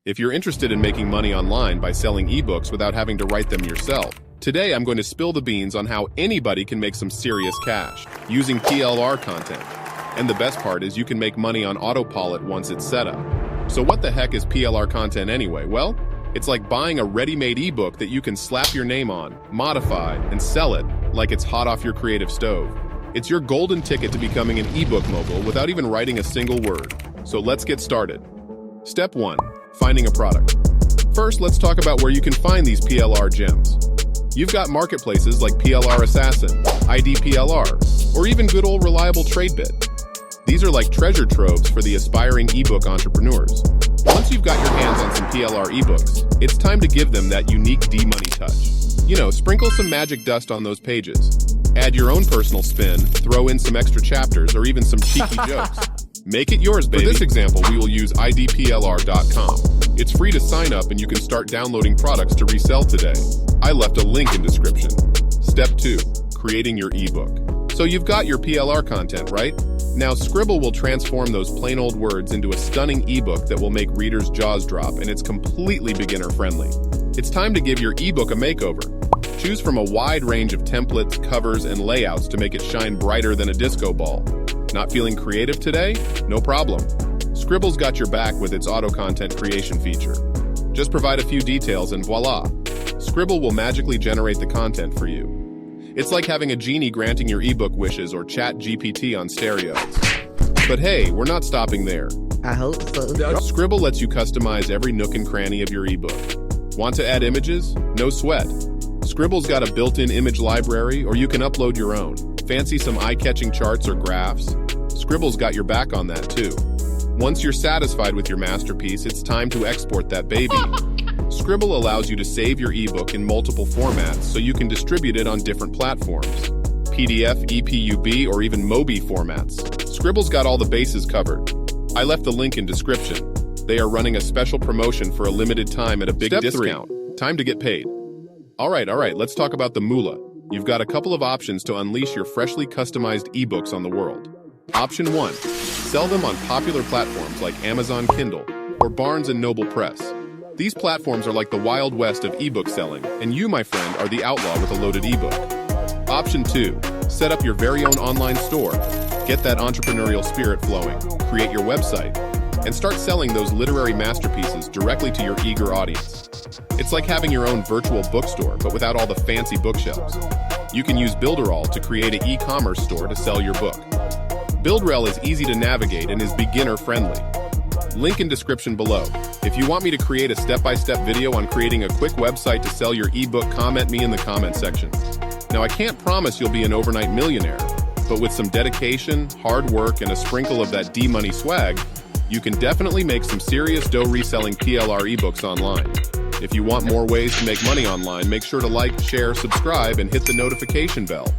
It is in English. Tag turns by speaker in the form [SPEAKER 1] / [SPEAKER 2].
[SPEAKER 1] If you're interested in making money online by selling ebooks without having to write them yourself, today I'm going to spill the beans on how anybody can make some serious cash using PLR content. And the best part is you can make money on autopilot once it's set up. So what the heck is PLR content anyway? Well, it's like buying a ready-made ebook that you can slap your name on, modify, and sell it like it's hot off your creative stove. It's your golden ticket to becoming an ebook mogul without even writing a single word. So let's get started. Step 1. Finding a product. First, let's talk about where you can find these PLR gems. You've got marketplaces like PLR Assassin, ID PLR, or even good old reliable TradeBit. These are like treasure troves for the aspiring ebook entrepreneurs. Once you've got your hands on some PLR ebooks, it's time to give them that unique D-money touch. Sprinkle some magic dust on those pages. Add your own personal spin, throw in some extra chapters, or even some cheeky jokes. Make it yours, baby. For this example, we will use idplr.com. It's free to sign up and you can start downloading products to resell today. I left a link in description. Step 2. Creating your ebook. So you've got your PLR content, right? Now Scribble will transform those plain old words into a stunning ebook that will make readers' jaws drop, and it's completely beginner-friendly. It's time to give your ebook a makeover. Choose from a wide range of templates, covers, and layouts to make it shine brighter than a disco ball. Not feeling creative today? No problem. Scribble's got your back with its auto-content creation feature. Just provide a few details and voila! Scribble will magically generate the content for you. It's like having a genie granting your ebook wishes or chat GPT on steroids. But hey, we're not stopping there.
[SPEAKER 2] I hope so.
[SPEAKER 1] Scribble lets you customize every nook and cranny of your ebook. Want to add images? No sweat. Scribble's got a built-in image library, or you can upload your own. Fancy some eye-catching charts or graphs? Scribble's got your back on that too. Once you're satisfied with your masterpiece, it's time to export that baby. Scribble allows you to save your ebook in multiple formats so you can distribute it on different platforms. PDF, EPUB, or even MOBI formats. Scribble's got all the bases covered. I left the link in description. They are running a special promotion for a limited time at a big discount. 3. Time to get paid. All right, let's talk about the moolah. You've got a couple of options to unleash your freshly customized ebooks on the world. Option 1. Sell them on popular platforms like Amazon Kindle or Barnes & Noble Press. These platforms are like the Wild West of ebook selling, and you, my friend, are the outlaw with a loaded ebook. Option 2. Set up your very own online store. Get that entrepreneurial spirit flowing, create your website, and start selling those literary masterpieces directly to your eager audience. It's like having your own virtual bookstore, but without all the fancy bookshelves. You can use Builderall to create an e-commerce store to sell your book. Builderall is easy to navigate and is beginner-friendly. Link in description below. If you want me to create a step-by-step video on creating a quick website to sell your ebook, comment me in the comment section. Now, I can't promise you'll be an overnight millionaire, but with some dedication, hard work, and a sprinkle of that D-money swag, you can definitely make some serious dough reselling PLR ebooks online. If you want more ways to make money online, make sure to like, share, subscribe, and hit the notification bell.